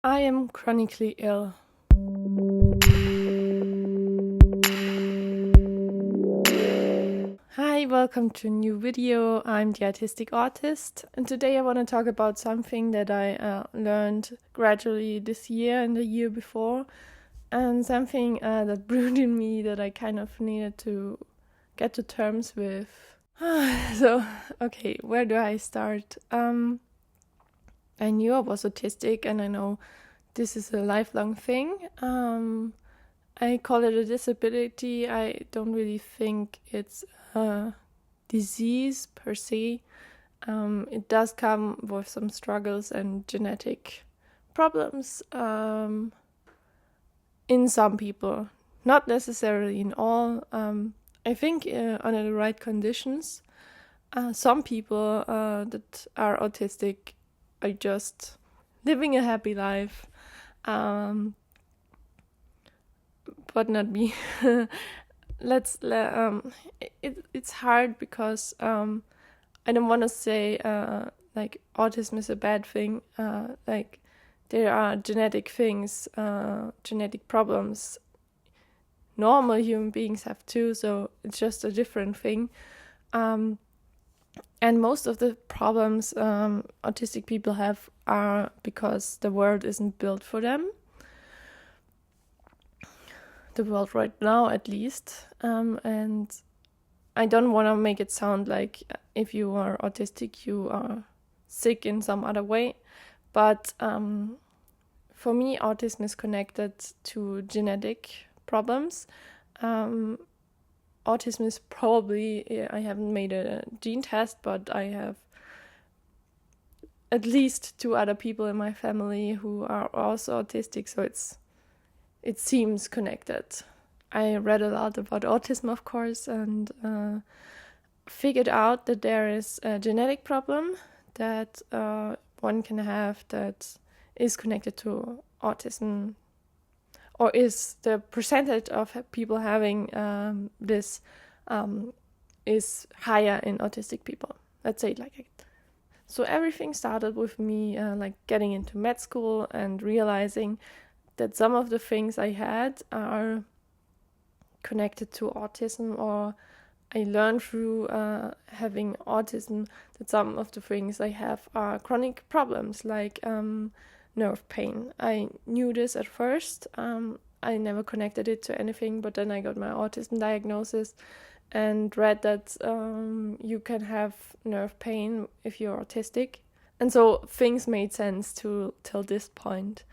I am chronically ill. Hi, welcome to a new video. I'm the Autistic Artist, and today I want to talk about something that I learned gradually this year and the year before, and something that brewed in me that I kind of needed to get to terms with. Okay, where do I start? I knew I was autistic, and I know this is a lifelong thing. I call it a disability. I don't really think it's a disease per se. It does come with some struggles and genetic problems in some people, not necessarily in all. I think under the right conditions, some people that are autistic are just living a happy life. But not me. It's hard because I don't want to say like autism is a bad thing. Like there are genetic things, genetic problems. Normal human beings have too, so it's just a different thing. And most of the problems autistic people have are because the world isn't built for them. The world right now, at least. And I don't want to make it sound like if you are autistic, you are sick in some other way. But for me, autism is connected to genetic problems. Autism is probably, I haven't made a gene test, but I have at least 2 other people in my family who are also autistic, so it seems connected. I read a lot about autism, of course, and figured out that there is a genetic problem that one can have that is connected to autism, or is the percentage of people having this is higher in autistic people. Let's say it like that. So everything started with me like getting into med school and realizing that some of the things I had are connected to autism, or I learned through having autism that some of the things I have are chronic problems, like nerve pain. I knew this at first. I never connected it to anything, but then I got my autism diagnosis and read that you can have nerve pain if you're autistic. And so things made sense till this point.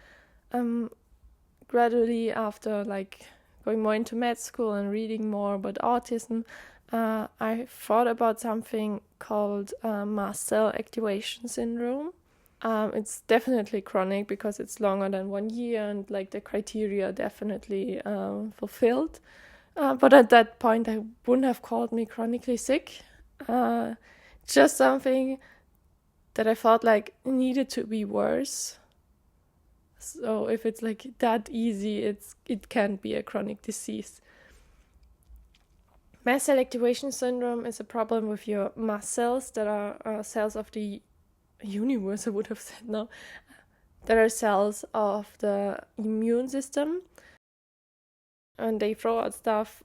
Gradually, after like going more into med school and reading more about autism, I thought about something called mast cell activation syndrome. It's definitely chronic because it's longer than 1 year, and like the criteria definitely fulfilled. But at that point, I wouldn't have called me chronically sick. Just something that I felt like needed to be worse. So if it's like that easy, it can't be a chronic disease. Mast cell activation syndrome is a problem with your mast cells that are cells of the universe, I would have said now. That are cells of the immune system, and they throw out stuff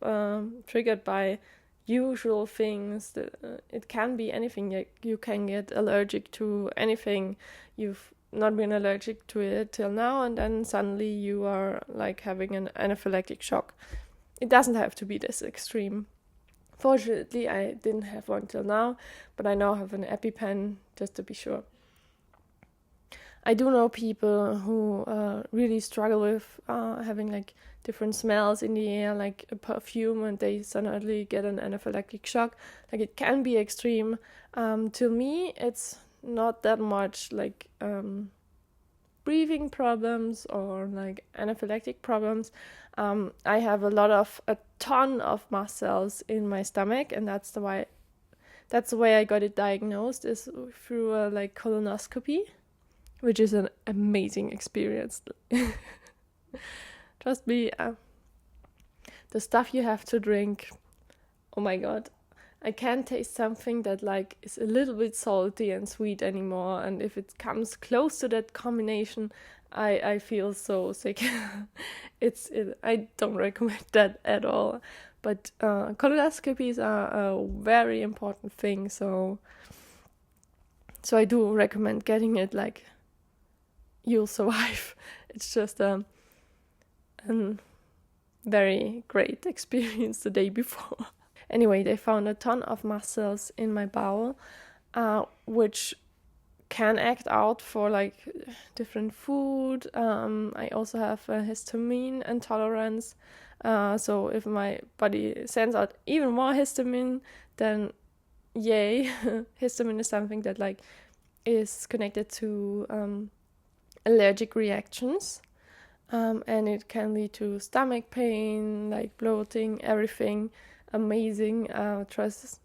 triggered by usual things. It can be anything. Like you can get allergic to anything. You've not been allergic to it till now, and then suddenly you are like having an anaphylactic shock. It doesn't have to be this extreme. Fortunately, I didn't have one till now, but I now have an EpiPen just to be sure. I do know people who really struggle with having like different smells in the air, like a perfume, and they suddenly get an anaphylactic shock. Like it can be extreme. To me, it's not that much like breathing problems or like anaphylactic problems. I have a ton of mast cells in my stomach, and that's the way I got it diagnosed, is through a like colonoscopy, which is an amazing experience. Trust me, the stuff you have to drink, oh my god, I can't taste something that like is a little bit salty and sweet anymore, and if it comes close to that combination, I feel so sick. I don't recommend that at all. But colonoscopies are a very important thing, so I do recommend getting it. Like, you'll survive. It's just a very great experience the day before. Anyway, they found a ton of mast cells in my bowel, which can act out for like different food. I also have a histamine intolerance. So if my body sends out even more histamine, then yay. Histamine is something that like is connected to allergic reactions. And it can lead to stomach pain, like bloating, everything. Amazing. Trust.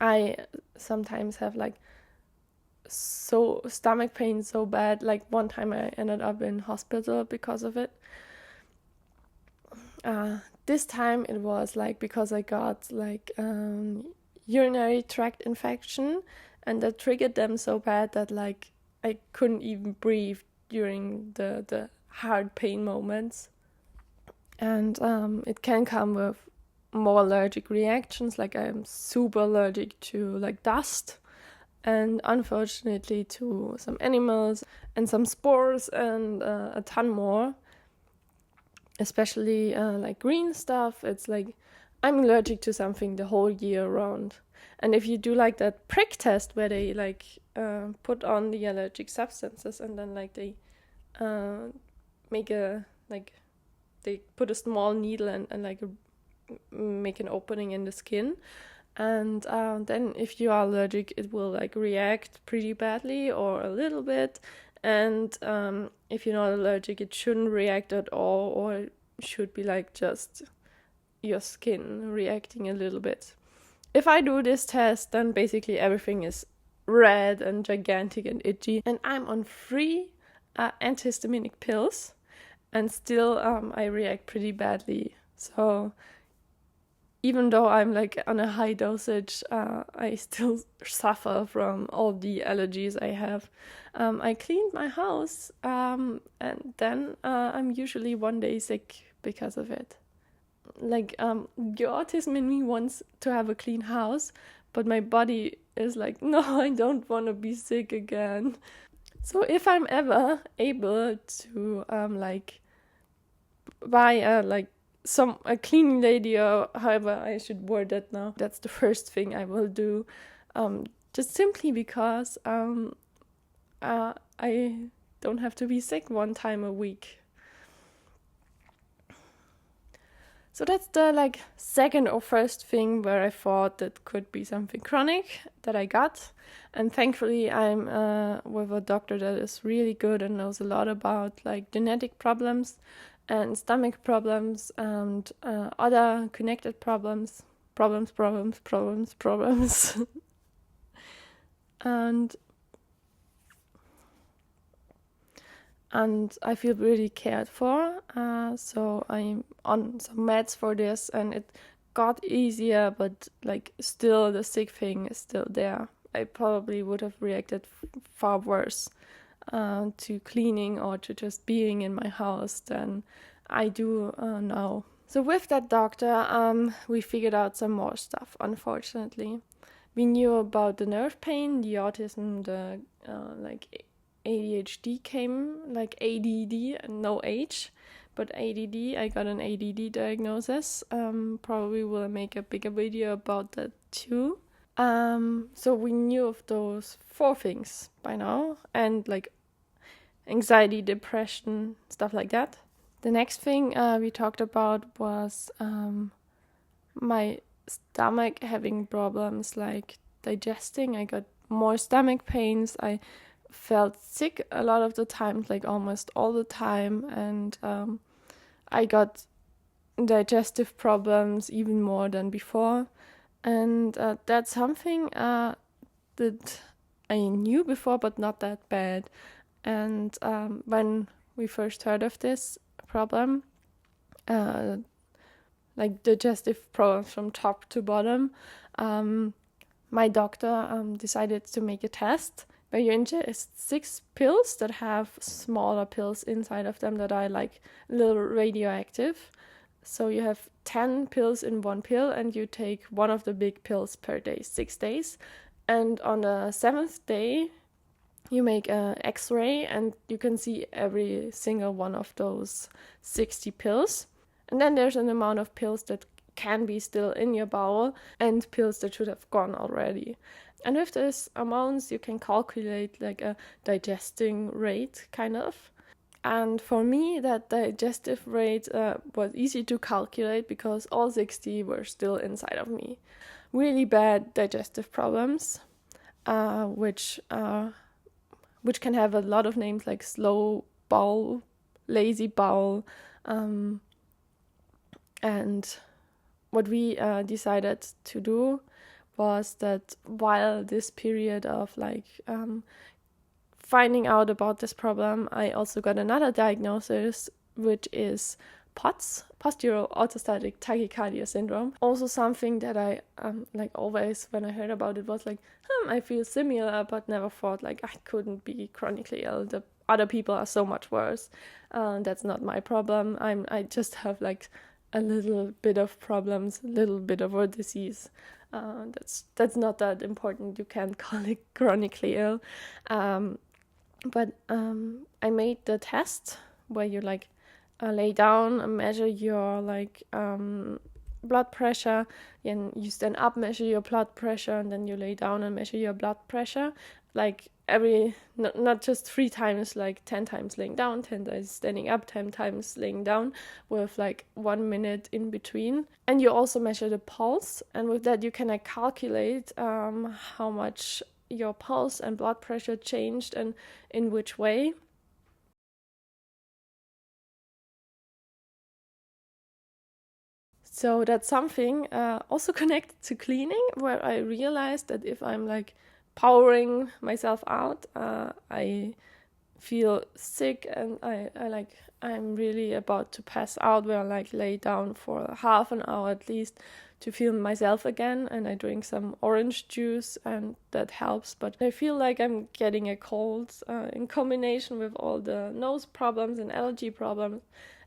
I sometimes have like so stomach pain so bad. Like one time I ended up in hospital because of it. This time it was like because I got like urinary tract infection, and that triggered them so bad that like I couldn't even breathe during the hard pain moments. And it can come with more allergic reactions, like I'm super allergic to like dust, and unfortunately to some animals and some spores and a ton more, especially like green stuff. It's like I'm allergic to something the whole year round. And if you do like that prick test where they like put on the allergic substances and then like they make a like they put a small needle and like make an opening in the skin, and then if you are allergic it will like react pretty badly or a little bit, and if you're not allergic it shouldn't react at all, or it should be like just your skin reacting a little bit. If I do this test, then basically everything is red and gigantic and itchy, and I'm on 3 antihistaminic pills, and still I react pretty badly. So even though I'm like on a high dosage, I still suffer from all the allergies I have. I cleaned my house, and then I'm usually one day sick because of it. Like the autism in me wants to have a clean house, but my body is like, no, I don't want to be sick again. So if I'm ever able to like buy a cleaning lady, or however I should word it now, that's the first thing I will do, just simply because I don't have to be sick one time a week. So that's the like second or first thing where I thought that could be something chronic that I got. And thankfully I'm with a doctor that is really good and knows a lot about like genetic problems and stomach problems and other connected problems. And I feel really cared for, so I'm on some meds for this, and it got easier, but like still the sick thing is still there. I probably would have reacted far worse to cleaning or to just being in my house than I do now. So with that doctor, we figured out some more stuff, unfortunately. We knew about the nerve pain, the autism, the like ADHD came, like ADD and no H, but ADD. I got an ADD diagnosis. Probably will make a bigger video about that too. So we knew of those 4 things by now, and like anxiety, depression, stuff like that. The next thing we talked about was my stomach having problems like digesting. I got more stomach pains. I felt sick a lot of the time, like almost all the time, and I got digestive problems even more than before, and that's something that I knew before, but not that bad. And when we first heard of this problem, like digestive problems from top to bottom, my doctor decided to make a test where you ingest 6 pills that have smaller pills inside of them that are like a little radioactive. So you have 10 pills in one pill, and you take one of the big pills per day, 6 days. And on the 7th day, you make an X-ray, and you can see every single one of those 60 pills. And then there's an amount of pills that can be still in your bowel, and pills that should have gone already. And with these amounts, you can calculate like a digesting rate, kind of. And for me, that digestive rate was easy to calculate because all 60 were still inside of me. Really bad digestive problems, which can have a lot of names like slow bowel, lazy bowel, and what we decided to do was that while this period of like finding out about this problem, I also got another diagnosis, which is POTS, postural orthostatic tachycardia syndrome. Also something that I like always when I heard about it was like, I feel similar, but never thought like I couldn't be chronically ill. The other people are so much worse. That's not my problem. I just have like a little bit of problems, a little bit of a disease. That's not that important. You can't call it chronically ill. But I made the test where you like lay down and measure your like blood pressure, and you stand up, measure your blood pressure, and then you lay down and measure your blood pressure. Like not just 3 times, like 10 times laying down, 10 times standing up, 10 times laying down, with like 1 minute in between. And you also measure the pulse, and with that you can like calculate how much your pulse and blood pressure changed and in which way. So that's something also connected to cleaning, where I realized that if I'm like powering myself out, I feel sick, and I'm really about to pass out, where I like lay down for half an hour at least to feel myself again, and I drink some orange juice, and that helps. But I feel like I'm getting a cold in combination with all the nose problems and allergy problems,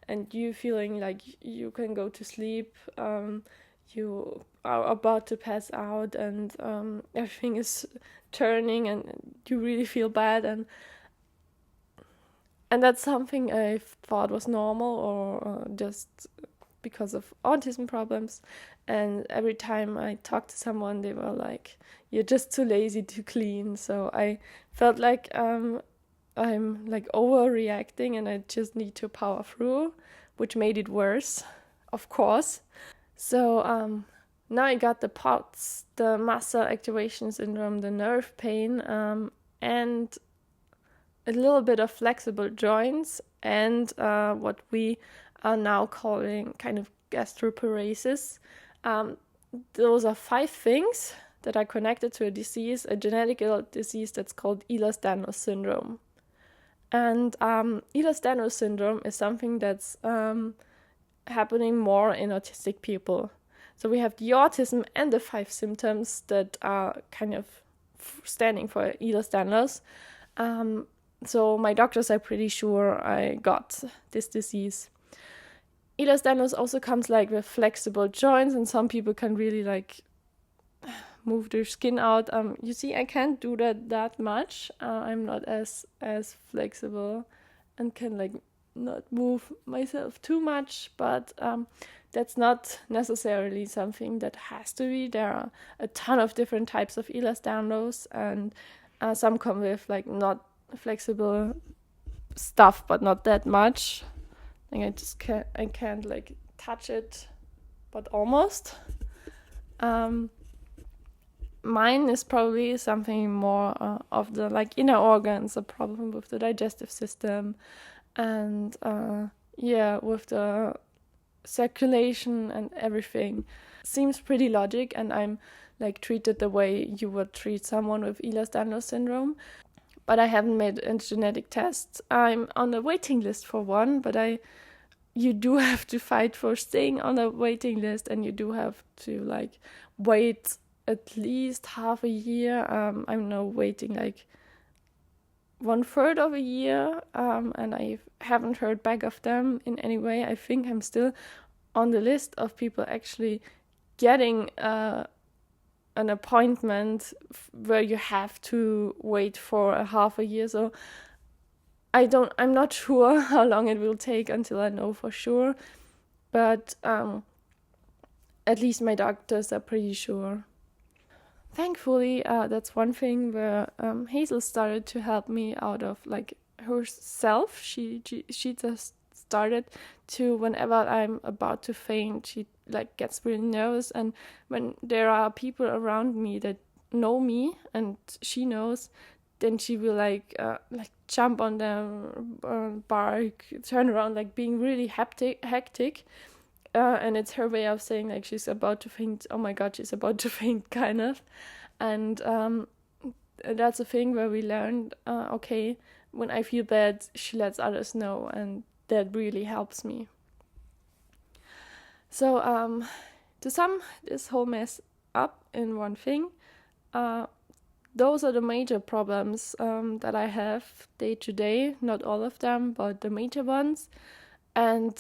and you feeling like you can go to sleep, you are about to pass out, and everything is turning, and you really feel bad, and that's something I thought was normal, or just because of autism problems. And every time I talked to someone, they were like, "You're just too lazy to clean." So I felt like I'm like overreacting, and I just need to power through, which made it worse, of course. So now I got the POTS, the muscle activation syndrome, the nerve pain, and a little bit of flexible joints, and what we are now calling kind of gastroparesis. Those are 5 things that are connected to a disease, a genetic disease that's called Ehlers-Danlos syndrome. And Ehlers-Danlos syndrome is something that's happening more in autistic people. So we have the autism and the 5 symptoms that are kind of standing for Ehlers-Danlos. So my doctors are pretty sure I got this disease. Ehlers-Danlos also comes like with flexible joints, and some people can really like move their skin out. You see, I can't do that much. I'm not as flexible and can like not move myself too much, but that's not necessarily something that has to be. There are a ton of different types of Ehlers-Danlos, and some come with like not flexible stuff, but not that much. I can't like touch it, but almost. Mine is probably something more of the like inner organs, a problem with the digestive system, and with the circulation and everything. Seems pretty logic, and I'm like treated the way you would treat someone with Ehlers-Danlos syndrome. But I haven't made a genetic test. I'm on the waiting list for one, but you do have to fight for staying on the waiting list, and you do have to like wait at least half a year. I'm now waiting like 1/3 of a year, and I haven't heard back of them in any way. I think I'm still on the list of people actually getting an appointment where you have to wait for a half a year. So I'm not sure how long it will take until I know for sure, but at least my doctors are pretty sure. Thankfully, that's one thing where Hazel started to help me out of like herself. She just started to, whenever I'm about to faint, she like gets really nervous, and when there are people around me that know me and she knows, then she will like jump on them, bark, turn around, like being really hectic. And it's her way of saying like she's about to faint. Oh my god, she's about to faint, kind of. And that's a thing where we learned, okay, when I feel bad, she lets others know, and that really helps me. So to sum this whole mess up in one thing, those are the major problems that I have day to day. Not all of them, but the major ones. And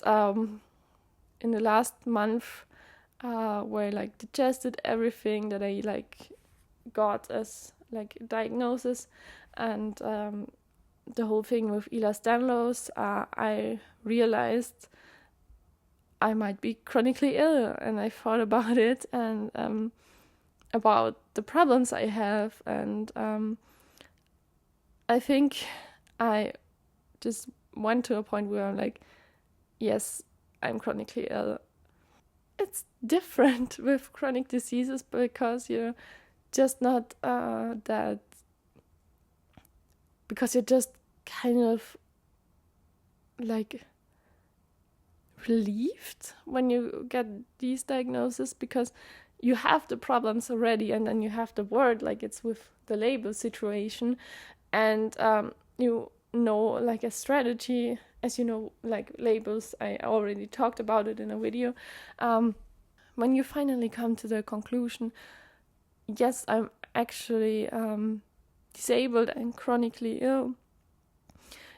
in the last month, where I like digested everything that I like got as like diagnosis, and the whole thing with Ehlers-Danlos, I realized I might be chronically ill, and I thought about it and about the problems I have, and I think I just went to a point where I'm like, yes, I'm chronically ill. It's different with chronic diseases because you're just not because you're just kind of like relieved when you get these diagnoses, because you have the problems already, and then you have the word, like it's with the label situation, and you know, like a strategy, as you know, like labels, I already talked about it in a video. When you finally come to the conclusion, yes, I'm actually disabled and chronically ill,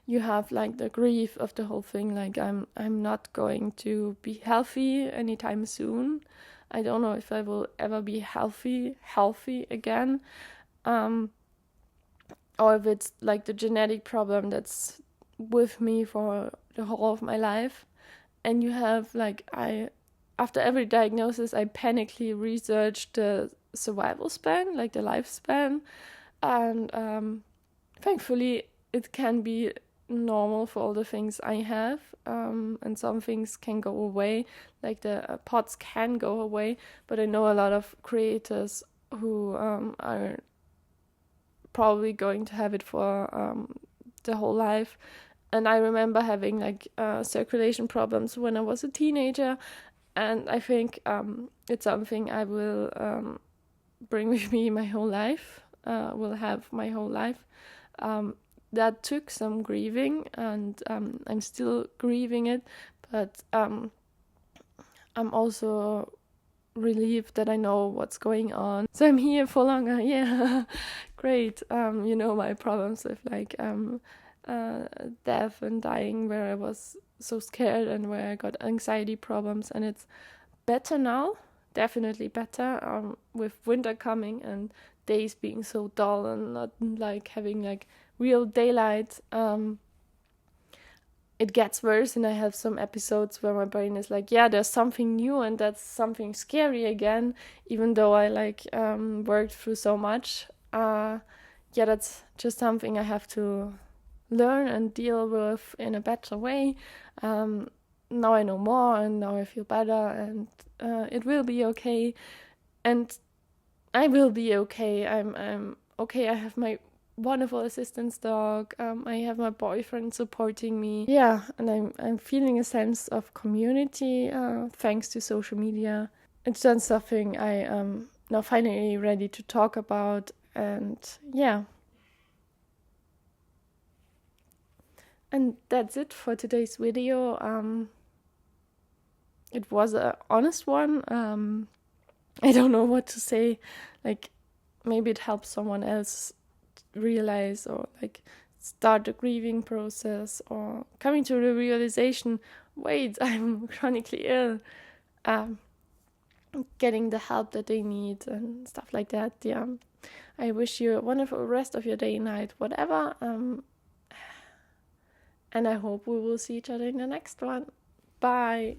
you have like the grief of the whole thing, like I'm not going to be healthy anytime soon. I don't know if I will ever be healthy again, or if it's like the genetic problem that's with me for the whole of my life. And you have like, after every diagnosis, I panically researched the survival span, like the lifespan, and thankfully it can be normal for all the things I have, and some things can go away, like the POTS can go away, but I know a lot of creators who are probably going to have it for the whole life. And I remember having like circulation problems when I was a teenager, and I think it's something I will bring with me my whole life, will have my whole life. That took some grieving, and I'm still grieving it, but I'm also relieved that I know what's going on. So I'm here for longer. Yeah, great. You know, my problems with like death and dying, where I was so scared and where I got anxiety problems, and it's better now, definitely better, with winter coming and days being so dull and not like having like real daylight. It gets worse, and I have some episodes where my brain is like, yeah, there's something new, and that's something scary again, even though I like worked through so much. Yeah, that's just something I have to learn and deal with in a better way. Now I know more, and now I feel better, and it will be okay, and I will be okay. I'm okay. I have my wonderful assistance dog. I have my boyfriend supporting me. Yeah, and I'm feeling a sense of community thanks to social media. It's just something I am now finally ready to talk about, and yeah. And that's it for today's video. It was an honest one. I don't know what to say. Like, maybe it helps someone else realize, or like start the grieving process or coming to the realization, wait, I'm chronically ill, getting the help that they need and stuff like that. Yeah, I wish you a wonderful rest of your day, night, whatever, and I hope we will see each other in the next one. Bye.